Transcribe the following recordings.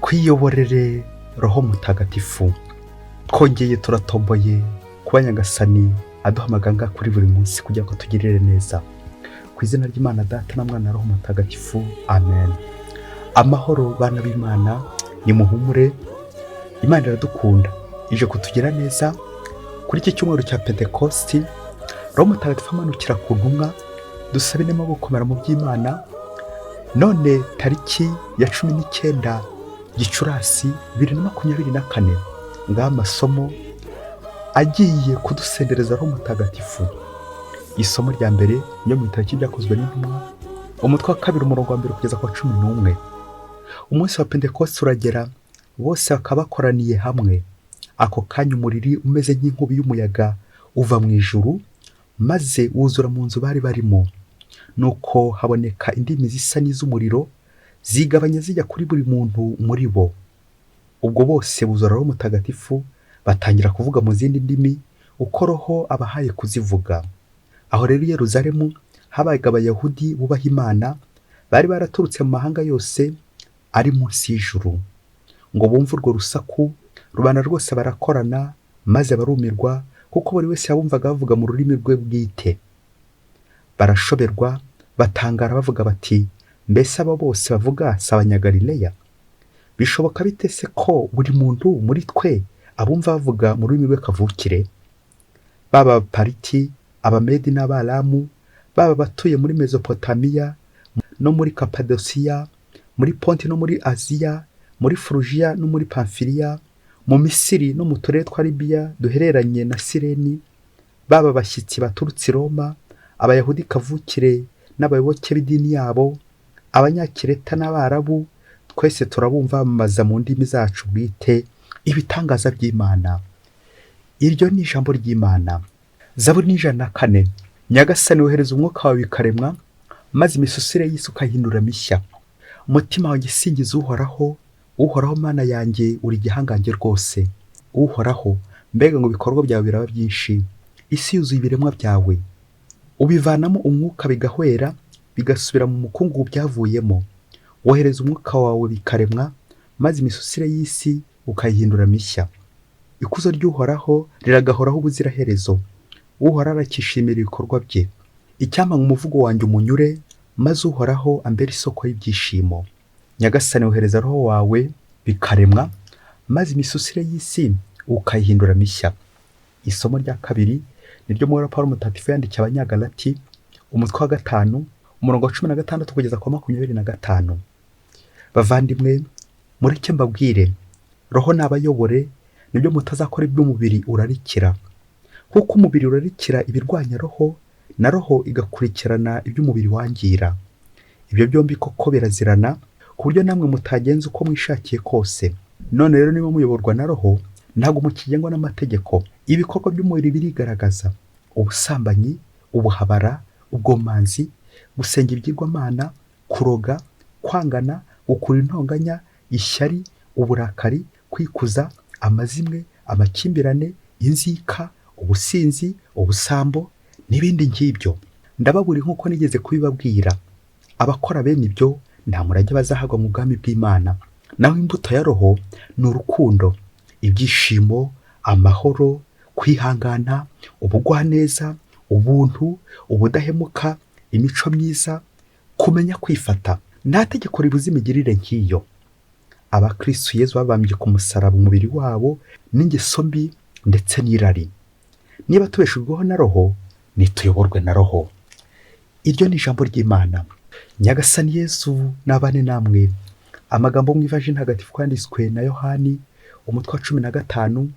twiyoborere roho mutagatifu. Twongeye turatomboye kuba Nyagasani aduhamagara kuri buri munsi kugira ngo tugirire neza. Ku izina ry'Imana Data na Mwana na Roho Mutagatifu, amen. Amahoro bana b'Imana, nimuhumure, Imana iradukunda, ije kutugira neza. Kuri iki cyumweru cya Pentecoste, Roho Mutagatifu amanukira ku ntumwa, dusabe inema gukomera mu by'Imana. None tariki ya 19 Gicurasi 2024 ngaha amasomo agiye kudusendereza Roho Mutagatifu. Isomo rya mbere ryo mu gitabo cy'ibyakozwe n'intumwa, umutwe wa 2 umurongo wa 1 kugeza ku 11. Umunsi wa Pentecoste uragera, bose bakabakoraniye hamwe. Ako kanya umuriri umeze nk'inkubi y'umuyaga uva mu ijuru, maze wuzura mu nzu bari barimo. Nuko haboneka indimi zisa n'iz'umuriro, zigabanya zijya kuri buri muntu muri bo. Ubwo bose buzura Roho Mutagatifu, batangira kuvuga mu zindi ndimi uko Roho abahaye kuzivuga. Aho rero i Yerusalemu habaga Abayahudi bubaha Imana, bari baraturutse mu mahanga yose ari munsi y'ijuru. Ngo bumve urwo rusaku, rubanda rwose barakorana, maze barumirwa, kuko buri wese yabumvaga bavuga mu rurimi rwe bwite. Barashoberwa, batangara bavuga bati, mbese aba bose bavuga si Abanyagalileya? Bishoboka bite se ko buri muntu muri twe abumva bavuga mu rurimi rwe kavukire? Baba Pariti, Abamedi n'Abaramu, baba batuye muri Mesopotamiya no muri Kapadosiya, muri Ponti no muri Aziya, muri Furugiya no muri Pamfiliya, mu Misiri no mu turere twa Libiya duhereranye na Sireni, baba abashyitsi baturutse i Roma, Abayahudi kavukire n'abayoboke b'idini yabo, Abanyakireta n'Abarabu, twese turabumva bamamaza mu ndimi zacu bwite ibitangaza by'Imana. Iryo ni ijambo ry'Imana. Zaburi ni 104. Nyagasani wohereza umwuka wawe bikaremwa, maze imisusire y'isi ukayihindura mishya. Umutima wanjye singiza Uhoraho, Uhoraho Mana yanjye uri igihangange rwose. Uhoraho, mbega ngo ibikorwa byawe biraba byinshi, isi yuzuye ibiremwa byawe. Ubivanamo umwuka bigahwera, bigasubira mu mukungugu byavuyemo. Wohereza umwuka wawe bikaremwa, maze imisusire y'isi ukayihindura mishya. Ikuzo ry'Uhoraho riragahoraho ubuziraherezo. Uhoraho arakishimira ibikorwa bye. Icyampa umuvugo wanjye umunyure, maze Uhoraho ambere isoko y'ibyishimo. Nyagasani wohereza Roho wawe bikaremwa, maze imisusire y'isi ukayihindura mishya. Isomo rya kabiri niryo mu Pawulo Mutagatifu yandikiye Abanyagalati, umutwe wa 5 umurongo wa 16 kugeza ku 25. Bavandimwe, mureke mbabwire, Roho nabayobore, nibyo mutazakora iby'umubiri urarikira. Kuko umubiri urarikira ibirwanya Roho, na Roho igakurikirana iby'umubiri wangira. Ibyo byombi koko birazirana, ku buryo namwe mutagenza uko mwishakiye kose. None rero niba muyoborwa na Roho, ntabwo mukigengwa n'amategeko. Ibikorwa by'umubiri birigaragaza: ubusambanyi, ubuhabara, ubwomanzi, gusenga ibyigwamana, kuroga, kwangana, gukura intonganya, ishyari, uburakari, kwikuza, amazimwe, amakimbirane, inzika, ubusinzi, ubusambo n'ibindi nk'ibyo. Ndababuri nk'uko nigeze kubibabwira, abakora bene ibyo nta murage bazahagwa mu bwami bw'Imana. Naho imbuto ya Roho ni urukundo, ibyishimo, amahoro, kwihangana, ubugwaneza, ubuntu, ubudahemuka, imico myiza, kumenya kwifata. Nta tegeko ribuza imigirire nk'iyo. Abakristo Yesu babambye ku musaraba umubiri wabo n'ingeso mbi ndetse n'irari. Niba tubeshejweho na Roho, nituyoborwe na Roho. Iryo ni ijambo ry'Imana. Nyagasani Yesu nabane namwe. Amagambo mu Ivanjili ntagatifu yanditswe na Yohani, umutwe wa 15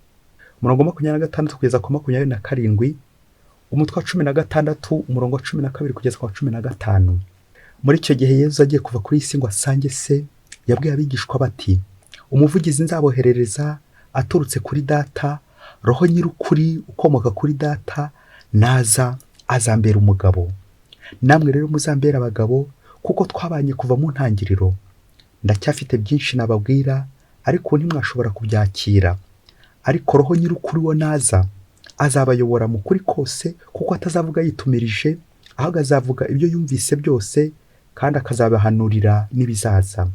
umurongo wa 26 kugeza ku 27, umutwe wa 16 umurongo wa 12 kugeza ku 15. Muri icyo gihe Yesu agiye kuva kuri isi ngo asange se, yabwiye abigishwa bati, umuvugizi nzaboherereza aturutse kuri Data, Roho Nyir'ukuri ukomoka kuri Data, naza azambera umugabo. Namwe rero muzambera abagabo, kuko twabanye kuva mu ntangiriro. Ndacyafite byinshi nababwira, ariko ntimwashobora kubyakira. Ariko Roho Nyir'ukuri wo naza, azabayobora mu kuri kose, kuko atazavuga yitumirije, ahubwo azavuga ibyo yumvise byose, kandi akazabahanurira n'ibizaza.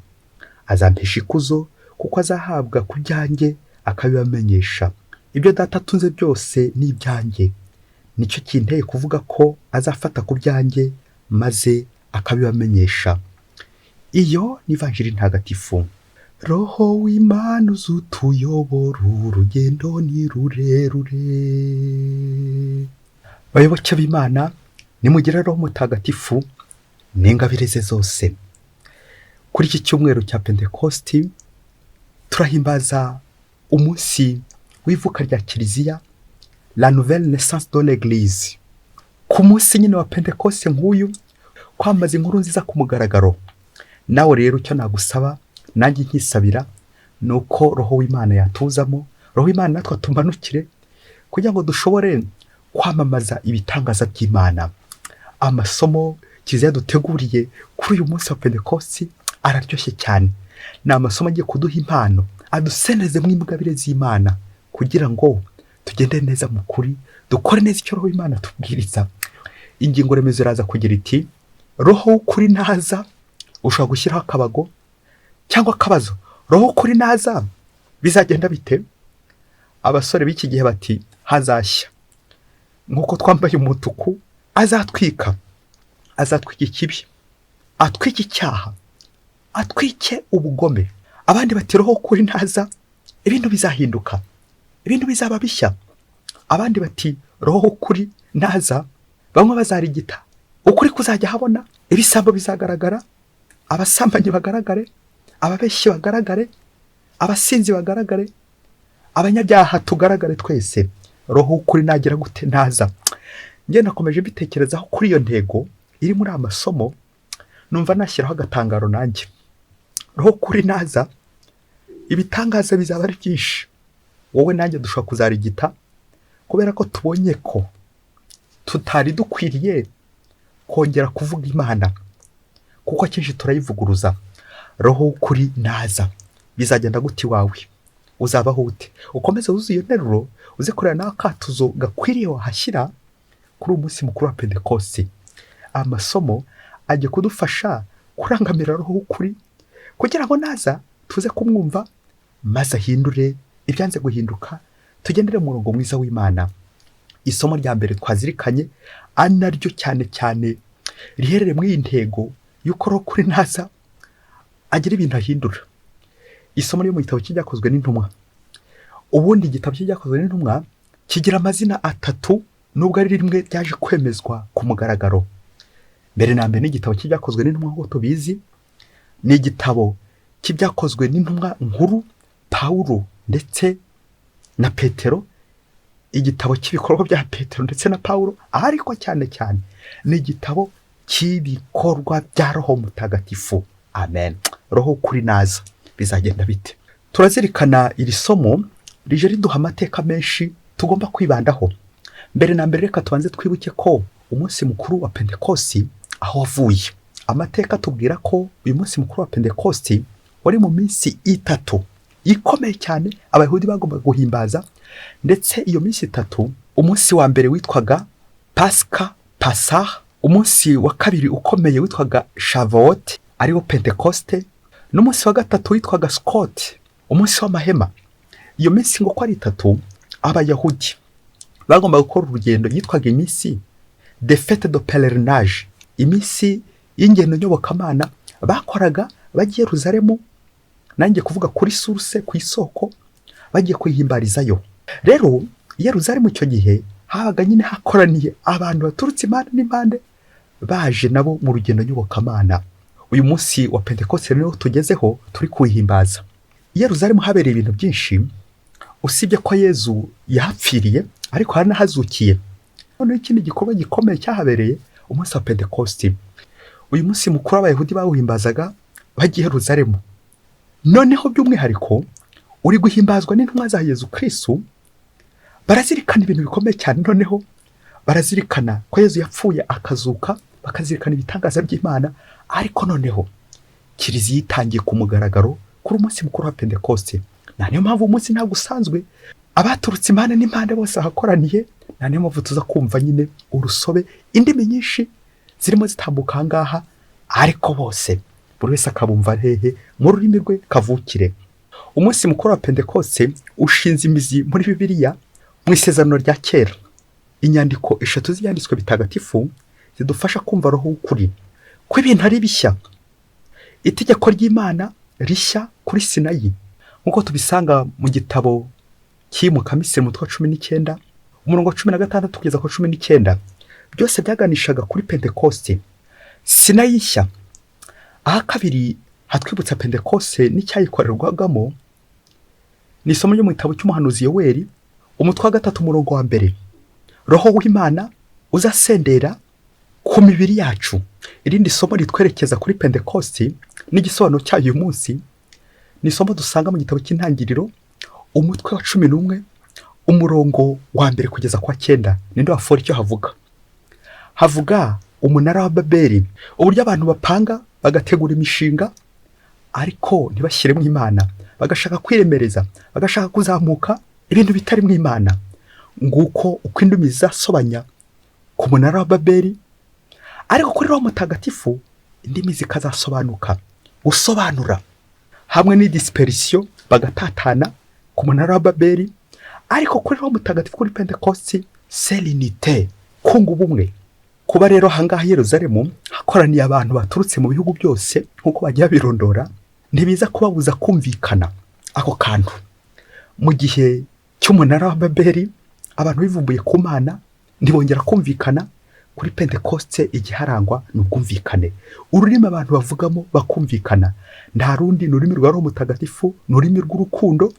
Azampesha ikuzo, kuko azahabwa ku byanjye akabibamenyesha. Ibyo data atunze byose ni ibyanjye. Nicyo kinteye kuvuga ko azafata ku byanjye maze akabibamenyesha. Iyo ni ivanjiri ntagatifu. Roho w'Imana uzutuyobora, urugendo ni rurerure. Bayoboke b'Imana, nimugire Roho Mutagatifu n'ingabire ze zose. Kuri iki cyumweru cya Pentecoste turahimbaza umunsi w'ivuka rya Kiliziya, la nouvelle naissance de l'Église. Ku munsi nyine wa Pentecoste nk'uyu, kwamaza inkuru nziza ku mugaragaro. Nawe rero icyo nagusaba nanjye nkisabira ni uko Roho w'Imana yatuzamo, Roho w'Imana natwe tumanukire kugira ngo dushobore kwamamaza ibitangaza by'Imana. Amasomo Kiliziya duteguriye kuri uyu munsi wa Pentecoste araryoshye cyane. Ni amasomo agiye kuduha impano, aduseneze mu ingabire z'Imana kugira ngo tugende neza mu kuri, dukore neza icyo Roho w'Imana tubwiriza. Ingingo remezo iraza kugira iti: Roho w'ukuri naza. Ushobora gushyiraho akabago cyangwa akabazo. Roho w'ukuri naza bizagenda bite? Abasore b'iki gihe bati hazashya. Nk'uko twambaye umutuku, azatwika ikibi, atwike icyaha, atwike ubugome. Abandi bati Roho w'ukuri naza ibintu bizahinduka, ibintu bizaba bishya. Abandi bati Roho w'ukuri naza bamwe bazarigita, ukuri kuzajya habona, ibisambo bizagaragara, abasambanyi bagaragare, ababeshyi bagaragare, abasinzi bagaragare, abanyabyaha tugaragare twese. Roho w'ukuri nagira gute naza? Njye nakomeje mbitekerezaho kuri iyo ntego iri muri amasomo, numva nashyiraho agatangaro nanjye. Roho w'ukuri naza ibitangaza bizaba ari byinshi. Wowe nanjye dushobora kuzarigita kubera ko tubonye ko tutari dukwiriye kongera kuvuga Imana, kuko akenshi turayivuguruza. Roho w'ukuri naza bizagenda gute iwawe? Uzabaho ute? Ukomeze wuzuye iyo nteruro, uze kureba nawe akatuzo gakwiriye wahashyira kuri uyu munsi mukuru wa Pentecoste. Amasomo agiye kudufasha kurangamira Roho w'ukuri kugira ngo naza tuze kumwumva maze ahindure ibyanze guhinduka, tugendere mu murongo mwiza w'Imana. Isomo rya mbere twazirikanye ari naryo cyane cyane riherereye muri iyi ntego y'uko Roho w'ukuri naza agira ibintu ahindura. Isomo ryo mu gitabo cy'ibyakozwe n'intumwa. Ubundi igitabo cy'ibyakozwe n'intumwa kigira amazina atatu, nubwo ari rimwe ryaje kwemezwa ku mugaragaro. Mbere na mbere n'igitabo cy'ibyakozwe n'intumwa nk'uko tubizi, ni igitabo cy'ibyakozwe n'intumwa nkuru Pawulo ndetse na Petero, igitabo cy'ibikorwa bya Petero ndetse na Pawulo, ariko cyane cyane ni igitabo cy'ibikorwa bya Roho Mutagatifu. Amen. Roho w'ukuri naza bizagenda bite? Turazirikana iri somo rije riduha amateka menshi tugomba kwibandaho. Mbere na mbere reka tubanze twibuke ko umunsi mukuru wa Pentecoste aho wavuye. Amateka tubwira ko uyu munsi mukuru wa Pentecoste wari mu minsi itatu ikomeye cyane Abayahudi bagomba guhimbaza, ndetse iyo minsi itatu, umunsi wa mbere witwaga Pasaka, umunsi wa kabiri ukomeye witwaga Shavuot ariwo Pentecoste, n'umunsi wa gatatu witwaga Sukoti, umunsi w'amahema. Iyo minsi ngo ko ari itatu, Abayahudi bagomba gukora urugendo yitwaga iminsi de fête de pèlerinage, iminsi y'ingendo nyobokamana bakoraga bagiye Yerusalemu, nanjye kuvuga kuri source, ku isoko, bagiye kuyihimbarizayo. Rero Yerusalemu icyo gihe habaga nyine hakoraniye abantu baturutse impande n'impande baje nabo mu rugendo nyobokamana. Uyu munsi wa Pentecoste rero tugezeho turi kuhimbaza. Yerusalemu habereye ibintu byinshi, usibye ko Yezu yahapfiriye ariko haranahazukiye. None ikindi gikorwa gikomeye cyahabereye umunsi wa Pentecoste. Uyu munsi mukuru Abayahudi bawuhimbazaga bagiye Yerusalemu. Noneho by'umwihariko uri guhimbazwa n'intumwa za Yezu Kristo, barazirikana ibintu bikomeye cyane. Noneho barazirikana ko Yezu yapfuye akazuka, bakazirikana ibitangaza by'Imana, ariko noneho Kiliziya itangiye ku mugaragaro kuri umunsi mukuru wa Pentecoste. Na niyo mpamvu umunsi ntabwo usanzwe, abaturutse impande n'impande bose ahakoraniye. Na niyo mpamvu tuza kumva nyine urusobe, indimi nyinshi zirimo zitambuka ahangaha, ariko bose buri wese akabumva hehe mu rurimi rwe kavukire. umunsi mukuru wa Pentecoste ushinze imizi muri Bibiliya mu isezerano rya kera. Inyandiko 3 z'iyanditswe bitagatifu zidufasha kumva roho w'ukuri ko ibintu ari bishya. Itegeko ry'Imana rishya kuri Sinayi nk'uko tubisanga mu gitabo cy'imuka Misiri umutwe wa 19 umurongo wa 16 kugeza ku 19, byose byaganishaga kuri Pentecoste, Sinayi nshya. Aha kabiri hatwibutsa Pentecoste n'icyayikorerwagamo ni isomo ryo mu gitabo cy'umuhanuzi Yoweri umutwe wa 3 umurongo wa 1. Roho w'Imana uzasendera ku mibiri yacu. Irindi somo ritwerekeza kuri Pentecoste n'igisobanuro cyayo uyu munsi ni isomo dusanga mu gitabo cy'intangiriro umutwe wa 11 umurongo wa 1 kugeza kwa 9. Ninde wafora icyo havuga? Havuga umunara wa Babeli, uburyo abantu bapanga bagategura imishinga ariko ntibashyire mu Imana, bagashaka kwiremereza, bagashaka kuzamuka ibintu bitari mu Imana. Nguko uko indimi zasobanya ku munara wa Babeli, ariko kuri Roho Mutagatifu indimi zikazasobanuka, gusobanura hamwe ni dispersion, bagatatana ku munara wa Babeli. Ariko kuri Roho Mutagatifu kuri Pentecoste serenite, kunga ubumwe. Kuba rero hangaha Yerusalemu hakoraniye abantu baturutse mu bihugu byose nkuko bagiye birondora, ntibiza kubabuza kumvikana ako kantu. Mu gihe cy'umunara wa Babeli abantu bivumbuye ku Mana ntibongera kumvikana. Kuri Pentecoste igiharangwa n'ubwumvikane, ururimi abantu bavugamo bakumvikana, nta rundi n'ururimi rwa Roho Mutagatifu, n'ururimi rw'urukundo,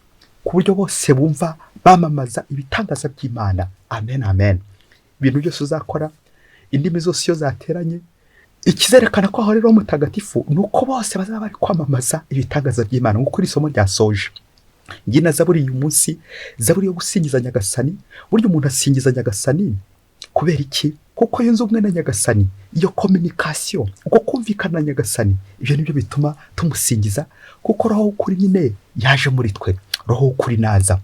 ku buryo bose bumva bamamaza ibitangaza by'Imana. Amen, amen. Ibintu byose uzakora, indimi zose iyo zateranye, ikizerekana ko aho Roho Mutagatifu nuko bose bazaba bari kwamamaza ibitangaza by'Imana. Nk'uko iri somo ryasoje, ngina zaburi uyu munsi, zaburi yo gusingiza Nyagasani. Buryo umuntu asingiza Nyagasani kubera iki? Kuko yunze ubumwe na Nyagasani, iyo communication, uko kumvikana na Nyagasani, ibyo nibyo bituma tumusingiza, kuko roho w'ukuri nyine yaje muri twe. Roho w'ukuri naza.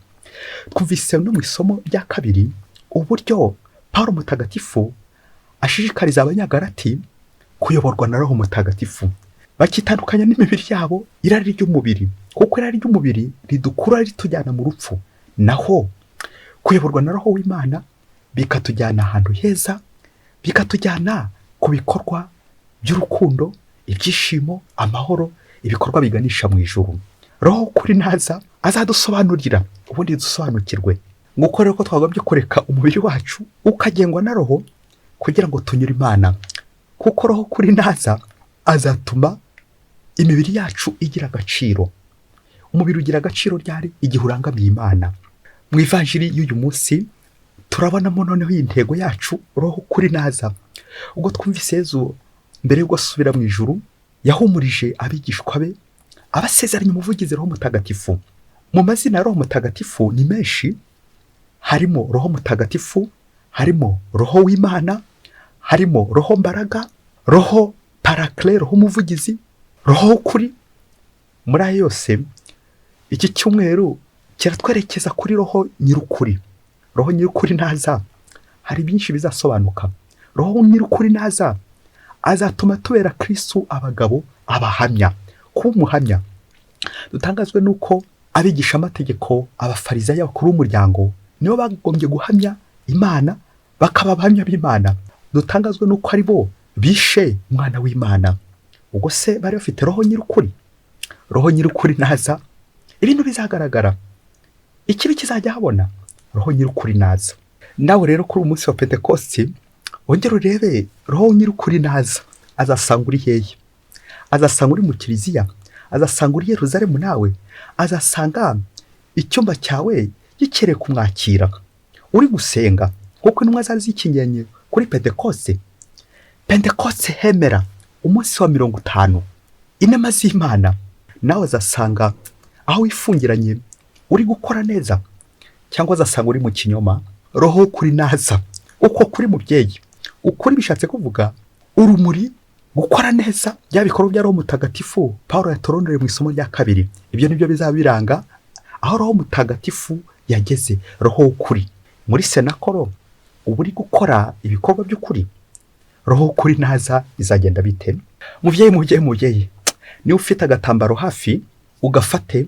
Twumvise no mu isomo rya kabiri uburyo Paulo Mutagatifu ashishikariza abanyagalati kuyoborwa na Roho Mutagatifu, bakitandukanya n'imibiri yabo irari ry'umubiri, kuko irari ry'umubiri ridukura ritujyana mu rupfu, naho kuyoborwa na Roho w'Imana bikatujyana ahantu heza, bikatujyana ku bikorwa by'urukundo, ibyishimo, amahoro, ibikorwa biganisha mu ijuru. Roho w'ukuri naza azadusobanurira ubundi dusobanukirwe. Nguko rero ko twagomye kureka umubiri wacu ukagengwa na Roho kugira ngo tunyure Imana, kuko Roho w'ukuri naza azatuma imibiri yacu igira agaciro. Umubiri ugira agaciro ryari? Igihe urangamiye Imana. Mu ivanjiri y'uyu munsi turabonamo noneho intego yacu, Roho w'ukuri naza. Ubwo twumvise Yezu mbere yo gusubira mu ijuru yahumurije abigishwa be, abasezeranya umuvugizi Roho Mutagatifu. Mu mazina ya Roho Mutagatifu ni menshi, harimo Roho Mutagatifu, harimo Roho w'Imana, harimo Roho mbaraga, Roho Parakle, Roho umuvugizi, Roho w'ukuri. Muri ayo yose iki cyumweru kiratwerekeza kuri Roho Nyir'ukuri. Roho Nyir'ukuri naza hari byinshi bizasobanuka. Roho Nyir'ukuri naza azatuma tubera Kristo abagabo, abahamya. Kuba umuhamya dutangazwe nuko abigisha amategeko, abafarisayo, abakuru b'umuryango nibo bagombye guhamya Imana, bakaba abahamya b'Imana. Dutangazwe nuko ari bo bishe umwana w'Imana. Ubwo se bari bafite Roho Nyir'ukuri? Roho Nyir'ukuri naza ibintu bizagaragara, ikibi kizajya habona. Roho Nyir'ukuri naza. Nawe rero kuri umunsi wa Pentecoste wongera urebe Roho Nyir'ukuri naza azasanga uri hehe? Azasanga uri mu kiliziya, azasanga uri Yerusalemu, nawe azasanga icyumba cyawe gikereye kumwakira, uri gusenga kuko intumwa zari zikinyanye kuri Pentecoste. Pentecoste hemera umunsi wa 50 inama z'Imana. Nawe azasanga aho wifungiranye uri gukora neza, cyangwa azasanga uri mu kinyoma. Roho w'ukuri naza. Uko kuri mubyeyi, ukuri bishatse kuvuga urumuri, gukora neza, bya bikorwa bya Roho Mutagatifu Paulo yatorondereye mu isomo rya kabiri. Ibyo nibyo bizabiranga aho Roho Mutagatifu yageze. Roho w'ukuri muri senakoro uba uri gukora ibikorwa by'ukuri. Roho w'ukuri naza izagenda bite? Mubyeyi, niba ufite agatambaro hafi ugafate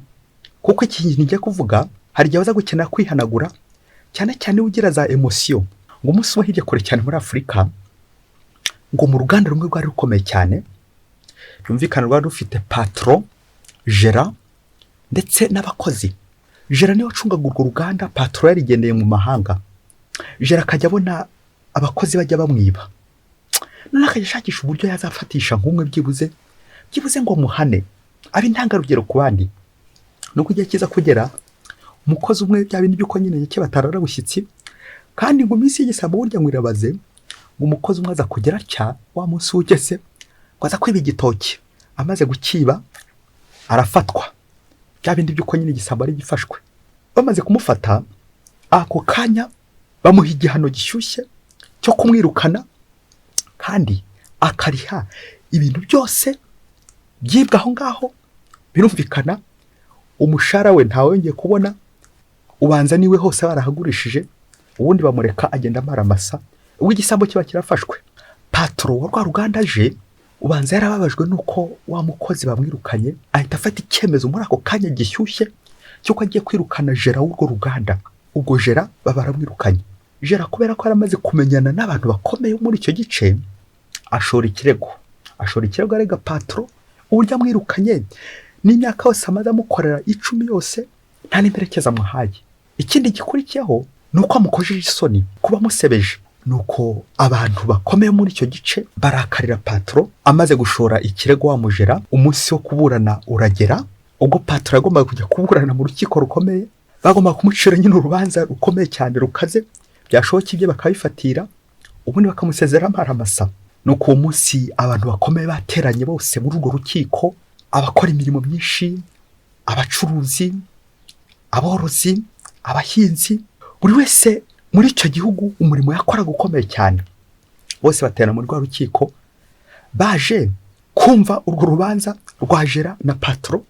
kuko iki kintu ngiye kuvuga hari igihe baza gukenera kwihanagura, cyane cyane ugira za emosiyo. Ngo umunsi umwe hirya kure cyane muri Afurika, ngo mu ruganda rumwe rwari rukomeye cyane, byumvikana rwari rufite patro, gera ndetse n'abakozi. Gera niwe wacungaga urwo ruganda, patro yarigendeye mu mahanga. Gera akajya abona abakozi bajya bamwiba, none akajya ashakisha uburyo yazafatisha nk'umwe byibuze ngo muhane abe intangarugero ku bandi. Nuko igihe kiza kugera, umukozi umwe bya bintu by'uko nyine yake batarara bushyitsi, kandi ngo iminsi y'igisambo burya ngo irabaze, ngo umukozi umwe aza kugera atya, wa munsi ugeze ngo aza kwiba igitoki, amaze gukiba arafatwa. Bya bindi by'uko nyine igisambo ari gifashwe, bamaze kumufata ako kanya bamuha igihano gishyushye cyo kumwirukana, kandi akariha ibintu byose byibwa aho ngaho. Birumvikana umushahara we ntawe yongeye kubona, ubanza niwe hose barahagurishije, ubundi bamureka agenda amaramasa. Ubwo igisambo kiba kirafashwe, patro wa rwa ruganda aje, ubanza yarababajwe nuko wa mukozi bamwirukanye, ahita afata icyemezo muri ako kanya gishyushye cyuko agiye kwirukana Gera w'urwo ruganda. Ubwo Gera baba baramwirukanye. Gera kubera ko yaramaze kumenyana n'abantu bakomeye muri icyo gice, ashora ikirego arega patro uburyo amwirukanye n'imyaka yose amaze amukorera 10 yose nta n'imperekeza amuhaye. Ikindi gikurikiyeho nuko amukojeje isoni kuba musebeje. Nuko abantu bakomeye muri icyo gice barakarira patro, amaze gushora ikirego wa Mugera. Umunsi wo kuburana uragera, ubwo patro yagombaga kujya kuburana mu rukiko rukomeye, bagomba kumucira nyine urubanza rukomeye cyane rukaze, byashoboka ibyo bakabifatira, ubundi bakamusezera amaramasa. Nuko uwo munsi abantu bakomeye bateranye bose muri urwo rukiko, abakora imirimo myinshi, abacuruzi, aborozi, abahinzi, buri wese muri icyo gihugu umurimo yakoraga ukomeye cyane, bose baterana muri rwa rukiko baje kumva urwo rubanza rwa Gera na patro,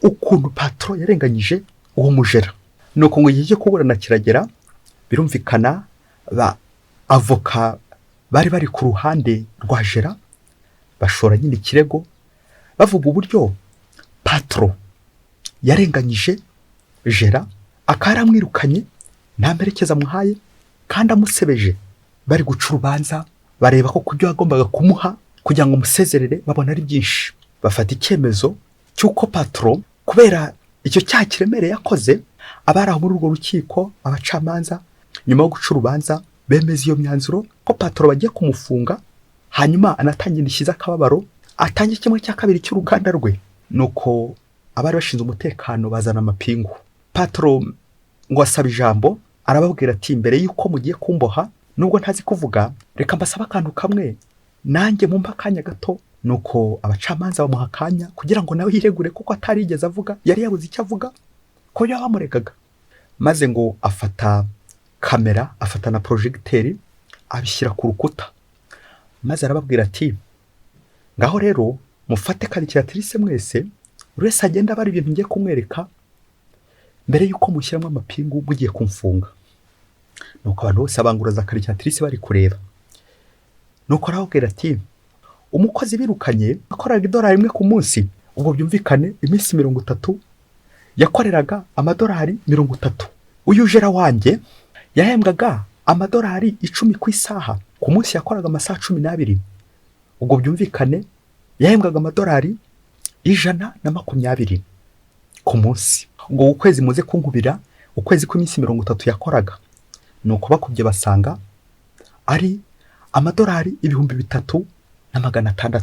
ukuntu patro yarenganyije uwo Mugera. Nuko ngo igihe cyo kuburana kiragera, birumvikana ba avoka bari ku ruhande rwa Gera bashora nyine ikirego, bavuga uburyo patro yarenganyije Gera, akaramwirukanye, nta mperekeza amuhaye, kandi amusebeje. Bari guca urubanza, bareba ko kubyo yagombaga kumuha kugira ngo musezerere babona ari byinshi. Bafata icyemezo cy'uko patro, kubera icyo cyaha kiremereye yakoze, abari aho muri urwo rukiko, abacamanza, nyuma yo guca urubanza bemeza iyo myanzuro ko patro bagiye kumufunga, hanyuma anatangira ishyize akababaro, atangiye 1/2 cy'uruganda rwe. Nuko abari bashinzwe umutekano bazana amapingu. Patro ngo asaba ijambo, arababwira ati mbere yuko mugiye kumboha, nubwo ntazi kuvuga, reka mbasaba akantu kamwe, nanjye mumpa akanya gato. Nuko abacamanza bamuha akanya kugira ngo nawe yiregure, kuko atarigeze avuga, yari yabuze icyo avuga ko yabamuregaga. Maze ngo afata kamera, afata na projecteur, abishyira ku rukuta, maze arababwira ati ngaho rero mufate karikiratirise mwese, buri wese agenda bari ibintu ngiye kumwereka mbere yuko mushyiramo amapingu mugiye kumfunga. Nuko abantu bose abanguraza karikiratirise bari kureba. Nuko arababwira ati umukozi birukanye akoraga $1 ku munsi, ubwo byumvikane iminsi 30 yakoreraga $30. Uyu Gera wanjye yahembwaga $10 ku isaha, ku munsi yakoraga amasaha 12, ubwo byumvikane yahembwaga $120 ku munsi. Ngo ukwezi muze kunkubira ukwezi kw'iminsi 30 yakoraga. Nuko bakubye basanga ari $3,600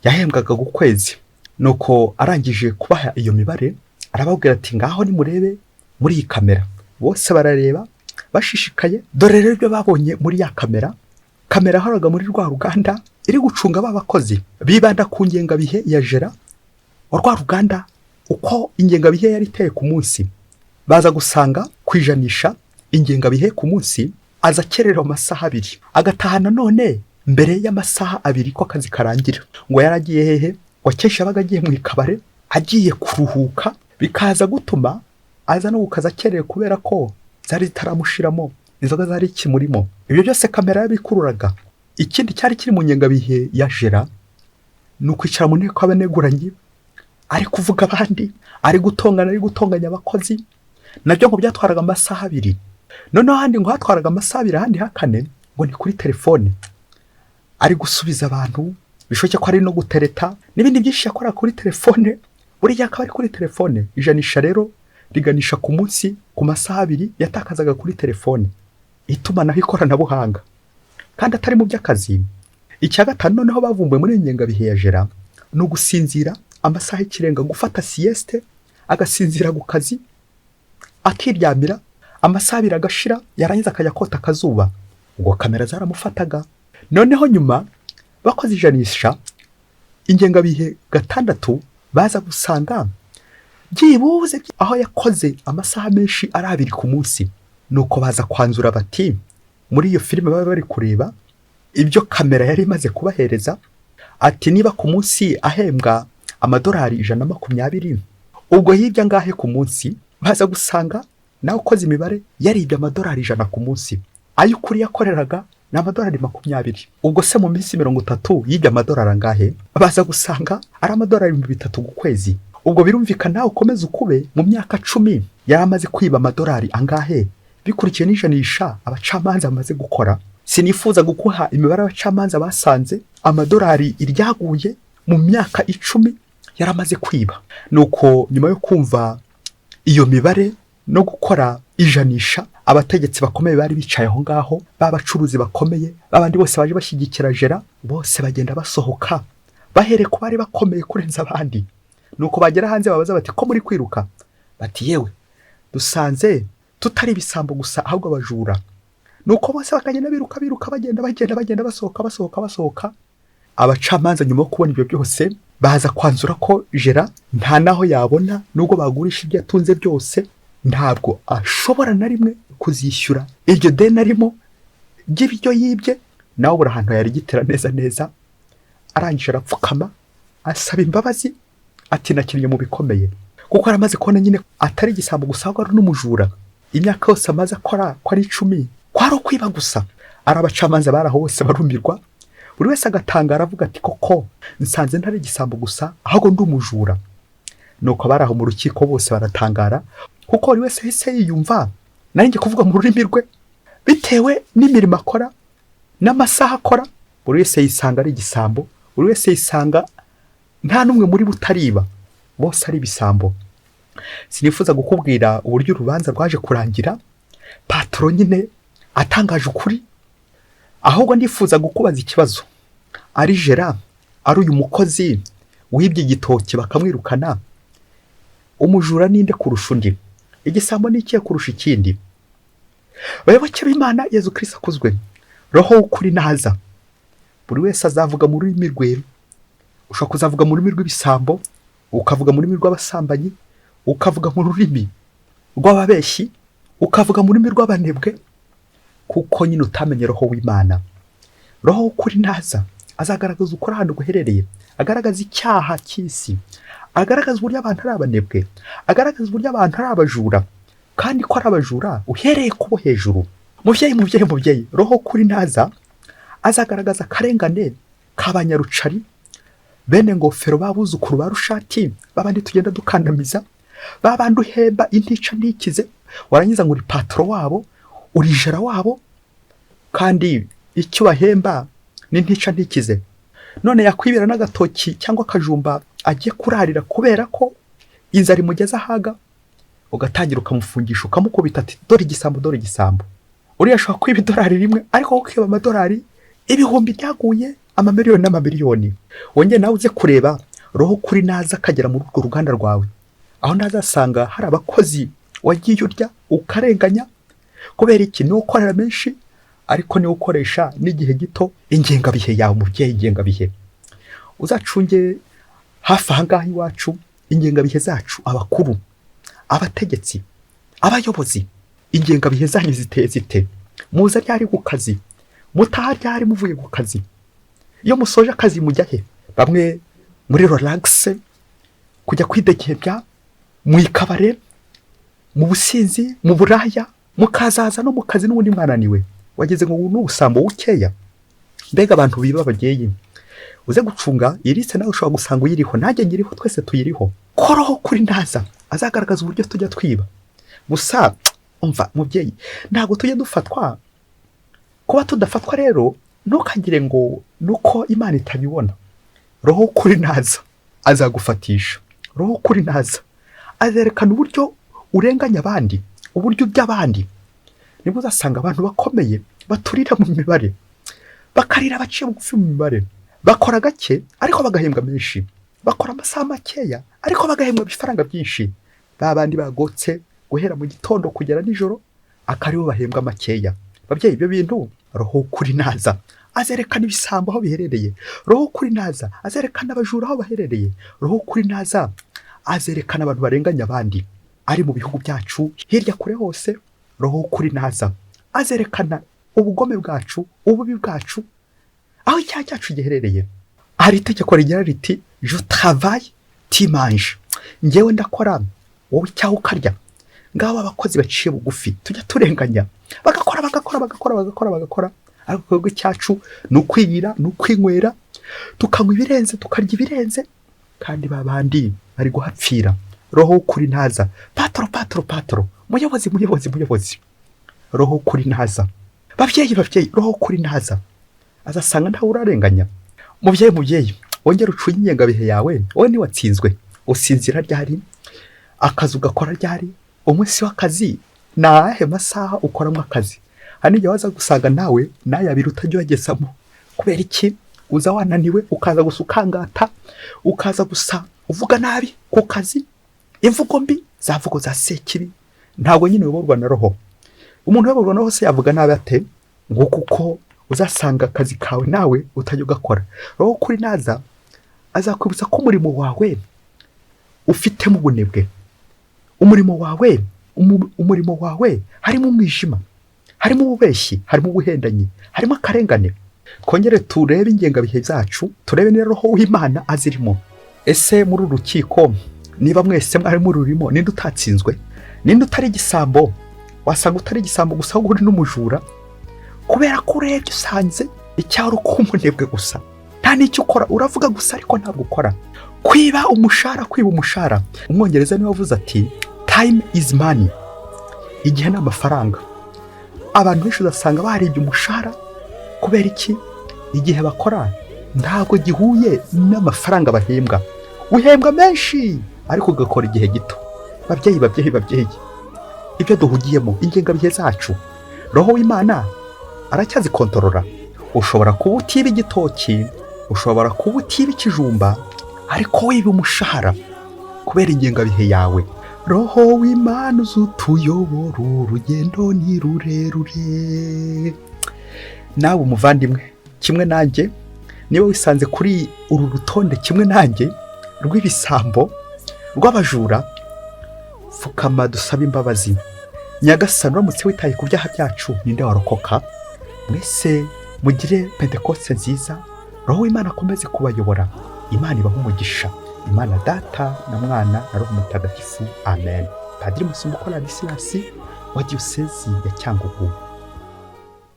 yahembwaga ku kwezi. Nuko arangije kubaha iyo mibare, arababwira ati ngaho nimurebe muri iyi kamera. Bose barareba bashishikaye. Dore rero ibyo babonye muri ya kamera horaga muri rwa ruganda iri gucunga babakozi. Bibanda ku ngengabihe ya Gera wa rwa ruganda, uko ingengabihe yari iteye ku munsi. Baza gusanga kwijanisha ingengabihe ku munsi aza kerera amasaha 2, agataha none mbere y'amasaha 2 ko akazi karangira. Ngo yaragiye hehe? Wakesha bagagiye mu ikabare, agiye kuruhuka, bikaza gutuma aza no gukaza kereye kubera ko zari zitaramushiramo, inzoga zari kimurimo. Ibyo byose kamera yabikururaga. Ikindi cyari kiri mu nyengabihe ya Gera, nuko icara mu nteko abaneguranye ari kuvuga abandi, ari gutonganya abakozi, nabyo ngo byatwaraga amasaha 2. Noneho ahandi ngo hatwaraga amasaha 2, ahandi hakane ngo ni kuri telefone, ari gusubiza abantu, bishoboke ko ari no gutereta n'ibindi byinshi yakora kuri telefone. Buriya akaba ari kuri telefone. Ijanisha rero riganisha ku munsi ku masaha 2 yatakazaga kuri telefone, itumanaho ikoranabuhanga kandi atari mu by'akazi. Icya gatanu noneho bavumbuye muri ingengabihe ya jera no gusinzira amasaha y'ikirenga, gufata sieste, agasinzira ku kazi, akiryamira amasaha 2 agashira, yarangiza akajya kota akazuba. Ubwo kamera zaramufataga. Noneho nyuma bakoze ijanisha ingengabihe 6, baza gusanga byibuze aho yakoze amasaha menshi ari 2 ku munsi. Nuko baza kwanzura bati muri iyo filime baba bari kureba ibyo kamera yari imaze kubahereza, ati niba ku munsi ahembwa amadolari 120, ubwo yibye angahe ku munsi? Baza gusanga nawe ukoze imibare yaribye amadolari 100 ku munsi. Ayo ukuri yakoreraga ni amadolari 20. Ubwo se mu minsi 30 yibye amadolari angahe? Baza gusanga ari amadolari 3,000 ku kwezi. Ubwo birumvikana ukomeza ukube mu myaka 10 yari amaze kwiba amadolari angahe, bikurikiye n'ijanisha abacamanza bamaze gukora. Sinifuza gukuha imibare abacamanza basanze amadolari iryaguye mu myaka 10 yari amaze kwiba. Nuko nyuma yo kumva iyo mibare no gukora ijanisha, abategetsi bakomeye bari bicaye aho ngaho, babacuruzi bakomeye, babandi bose baje bashyigikira jera, bose bagenda basohoka bahere ku bari bakomeye kurenza abandi. Nuko bagera hanze babaza bati ko muri kwiruka? Bati yewe dusanze tutari ibisambo gusa ahubwo abajura. Nuko bose bakagenda biruka bagenda basohoka. Abacamanza nyuma yo kubona ibyo byose baza kwanzura ko jera nta naho yabona, nubwo bagurisha ibyo yatunze byose ntabwo ashobora na rimwe kuzishyura iryo deni arimo ry'ibyo yibye. Nawe ubura ahantu yari gitera neza, arangije arapfukama asaba imbabazi, ati nakiriye mu bikomeye, kuko aramaze kubona nyine atari igisambo gusa ahubwo ari n'umujura. Imyaka yose amaze akora ko ari 10 kwari ukwiba gusa. Arabacamanza baraho bose barumirwa, buri wese agatangara avuga ati koko nsanze ntari igisambo gusa ahubwo ndi umujura. Nuko baraho mu rukiko bose baratangara, kuko buri wese yahise yiyumva narinjye kuvuga mu rurimi rwe bitewe n'imirimo akora n'amasaha akora. Buri wese yisanga ari igisambo, buri wese yisanga nta numwe muri butariba, bose ari ibisambo. Sinifuza gukubwira uburyo urubanza rwaje kurangira, patron nyine atangaje ukuri, ahubwo ndifuza gukubaza ikibazo. Ari jera, ari uyu mukozi wibye igitoki bakamwirukana, umujura ninde kurusha undi? Igisambo ni ikihe kurusha ikindi? Bayoboke b'Imana, Yezu Kristo akuzwe. Roho kuri naza. Buri wese azavuga mu rurimi rwe. Ushobora kuzavuga mu rurimi rw'ibisambo, ukavuga mu rurimi rw'abasambanyi, ukavuga mu rurimi rw'ababeshyi, ukavuga mu rurimi rw'abanebwe, kuko nyine utamenye Roho w'Imana. Roho kuri naza azagaragaza ukuri ahantu guherereye, agaragaza icyaha cy'isi, agaragaza uburyo abantu ari abanebwe, agaragaza uburyo abantu ari abajura, kandi ko ari abajura uhereye kubo hejuru. Mubyeyi, Roho kuri naza azagaragaza akarengane k'abanyarucari, bene ngofero babuzukuru ba rushati, babandi tugenda dukandamiza, babandi uhemba intica ntikize, warangiza ngo uri patro wabo, uri jera wabo, kandi icyo bahemba ni intica ntikize. None yakwibira n'agatoki cyangwa akajumba agiye kurarira kubera ko inzara imugeza ahaga, ugatangira ukamufungisha ukamukubita ati dore igisambo. Uriya ashobora kwiba idolari rimwe, ariko ukiba amadolari ibihumbi byaguye, amamiliyoni n'amamiliyoni. Wongeye nawe uze kureba Roho kuri naza akagera muri urwo ruganda rwawe, aho nazasanga hari abakozi wagiye urya ukarenganya. Kubera iki? Ni ukorera menshi, ariko ni ukoresha n'igihe gito. Ingengabihe yawe mubyeyi, ingengabihe uzacunge hafi ahangaha iwacu. Ingengabihe zacu, abakuru, abategetsi, abayobozi, ingengabihe zanyu ziteye zite? Muza ryari ku kazi, mutaha ryari muvuye ku kazi, iyo musoje akazi mujya he? Bamwe muri relax, kujya kwidegembya mu ikabare, mu businzi, mu buraya, mukazaza no mu kazi n'ubundi mwananiwe, wageze ngo n'ubusambo bukeya. Mbega abantu biba ababyeyi, uze gucunga iyi liste nawe ushobora gusanga uyiriho, nanjye nyiriho, twese tuyiriho. Ko Roho kuri naza azagaragaza uburyo tujya twiba. Gusa umva mubyeyi, ntabwo tujya dufatwa. Kuba tudafatwa rero ntukagire ngo nuko Imana itabibona. Roho kuri naza azagufatisha. Roho kuri naza azerekana uburyo urenganya abandi, uburyo by'abandi. Nibwo uzasanga abantu bakomeye baturira mu mibare, bakarira baciye bugufi mu mibare, bakora gake ariko bagahembwa menshi, bakora amasaha makeya ariko bagahembwa ibifaranga byinshi. Babandi bagotse guhera mu gitondo kugera nijoro akaribo bahembwa makeya. Babyeyi, ibyo bintu Roho kuri naza azerekana ibisambo aho biherereye. Roho kuri naza azerekana abajura aho baherereye. Roho kuri naza azerekana abantu barenganya abandi ari mu bihugu byacu hirya kure hose. Roho kuri naza azerekana ubugome bwacu, ububi bwacu, aho icyaha cyacu giherereye. Hari itegeko rigira riti je travaille tu manges, njyewe ndakora wowe icyaha ukarya. Ngabo abakozi baciye bugufi tujya turenganya, bagakora ariko twebwe cyacu ni ukwirira, ni ukwinywera, tukanywa ibirenze, tukarya ibirenze, kandi babandi bari guhapfira. Roho kuri naza patro, muyobozi. Roho kuri naza. Babyeyi, Roho kuri naza azasanga ntawe urarenganya. Mubyeyi, wongera ucunye ingengabihe yawe. Wowe ni watsinzwe, usinzira ryari, akazi ugakora ryari, umunsi w'akazi ni ayahe masaha ukoramo akazi. Hari igihe waza gusanga nawe n'ayabiri utajya wagezamo. Kubera iki? Uza wananiwe, ukaza gusa ukangata, ukaza gusa uvuga nabi ku kazi, imvugo mbi, za mvugo za sekibi. Ntabwo nyine uyoborwa na Roho. Umuntu uyoborwa na Roho se yavuga nabi ate? Ngo kuko uzasanga akazi kawe nawe utajya ugakora. Roho kuri naza azakwibutsa ko umurimo wawe ufitemo ubunebwe. Umurimo wawe harimo umwijima, harimo ububeshyi, harimo ubuhendanyi, harimo akarengane. Kongere turebe ingengabihe zacu, turebe niba Roho w'Imana azirimo. Ese muri uru rukiko niba mwese mwari mururimo, ninde utatsinzwe? Ninde utari igisambo? Wasanga utari igisambo gusa ahubwo uri n'umujura, kubera ko urebye usanze icyaha uri kumunebwe gusa, nta n'icyo ukora, uravuga gusa ariko ntabwo ukora. Kwiba umushahara. Umwongereza niwe wavuze ati time is money, igihe ni amafaranga. Abantu benshi uzasanga baribye umushahara. Kubera iki? Igihe bakora ntabwo gihuye n'amafaranga bahembwa. Uhembwa menshi ariko ugakora igihe gito. Babyeyi, ibyo duhugiyemo, ingengabihe zacu, Roho w'Imana aracyazikontorora. Ushobora kuba utiba igitoki, ushobora kuba utiba ikijumba, ariko wiba umushahara kubera ingengabihe yawe. Roho w'Imana uzutuyobora, urugendo ni rurerure. Nawe umuvandimwe, kimwe nanjye, niba wisanze kuri uru rutonde kimwe nanjye rw'ibisambo, rw'abajura, pfukama dusabe imbabazi. Nyagasani, uramutse witaye ku byaha byacu, ninde warokoka? Mwese mugire Pentecoste nziza. Roho w'Imana akomeze kubayobora. Imana ibahe umugisha. Imana Data na Mwana na Roho Mutagatifu. Amen. Padiri Musumbuko Ladislas wa Diyosezi ya Cyangugu.